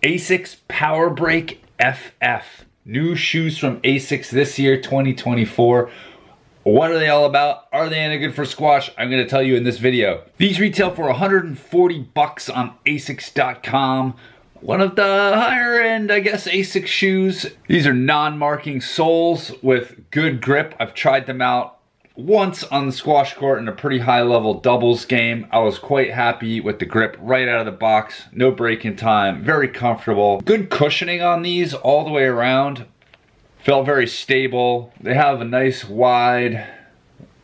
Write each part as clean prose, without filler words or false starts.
Asics Powerbreak FF. New shoes from Asics this year, 2024. What are they all about? Are they any good for squash? I'm going to tell you in this video. These retail for 140 bucks on asics.com. One of the higher end, I guess, Asics shoes. These are non-marking soles with good grip. I've tried them out once on the squash court in a pretty high level doubles game. I was quite happy with the grip right out of the box. No break-in time, very comfortable. Good cushioning on these all the way around. Felt very stable. They have a nice wide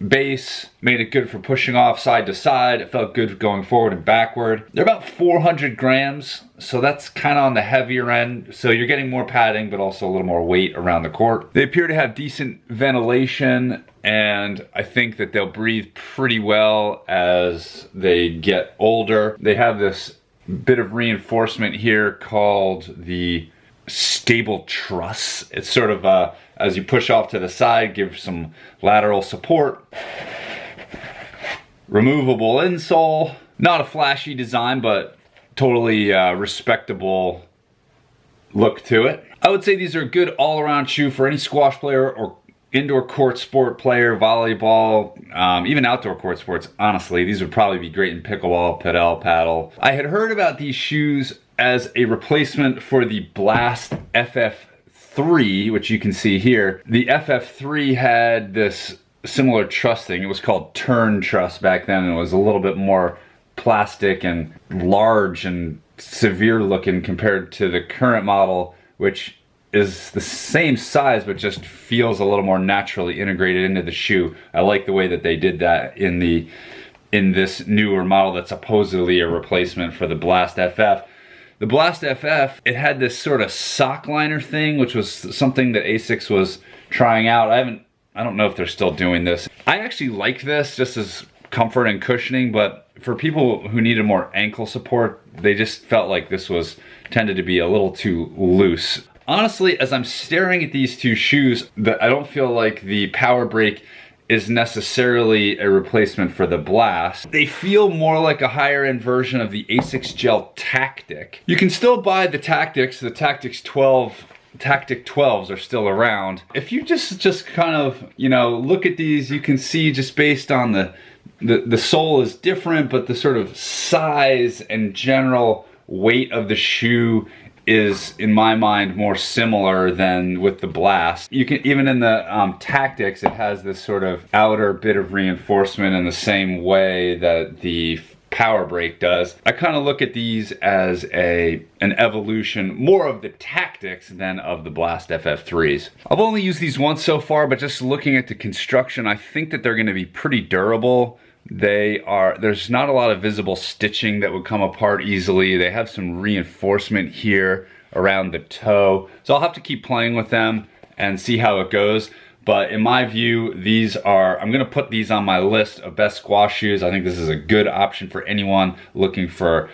base, made it good for pushing off side to side. It felt good going forward and backward. They're about 400 grams, so that's kind of on the heavier end. So you're getting more padding, but also a little more weight around the court. They appear to have decent ventilation, and I think that they'll breathe pretty well as they get older. They have this bit of reinforcement here called the stable truss. It's sort of as you push off to the side, give some lateral support. Removable insole. Not a flashy design, but totally respectable look to it. I would say these are a good all-around shoe for any squash player or indoor court sport player, volleyball, even outdoor court sports. Honestly, these would probably be great in pickleball, paddle. I had heard about these shoes as a replacement for the Blast FF3, which you can see here. The FF3 had this similar truss thing. It was called turn truss back then, and it was a little bit more plastic and large and severe looking compared to the current model, which is the same size but just feels a little more naturally integrated into the shoe. I like the way that they did that in this newer model that's supposedly a replacement for the Blast FF. The Blast FF, it had this sort of sock liner thing, which was something that Asics was trying out. I don't know if they're still doing this. I actually like this just as comfort and cushioning, but for people who needed more ankle support, they just felt like this tended to be a little too loose. Honestly, as I'm staring at these two shoes, I don't feel like the Powerbreak is necessarily a replacement for the Blast. They feel more like a higher end version of the Asics Gel Tactic. You can still buy the Tactics. The Tactic 12s are still around. If you just kind of, look at these, you can see just based on the sole is different, but the sort of size and general weight of the shoe is, in my mind, more similar than with the Blast. You can, even in the Tactics, it has this sort of outer bit of reinforcement in the same way that the Powerbreak does. I kind of look at these as an evolution, more of the Tactics than of the Blast FF3s. I've only used these once so far, but just looking at the construction, I think that they're going to be pretty durable. There's not a lot of visible stitching that would come apart easily. They have some reinforcement here around the toe. So I'll have to keep playing with them and see how it goes. But in my view, I'm gonna put these on my list of best squash shoes. I think this is a good option for anyone looking for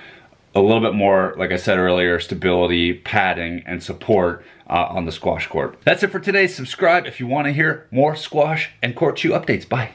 a little bit more, like I said earlier, stability, padding, and support on the squash court. That's it for today. Subscribe if you wanna hear more squash and court shoe updates. Bye.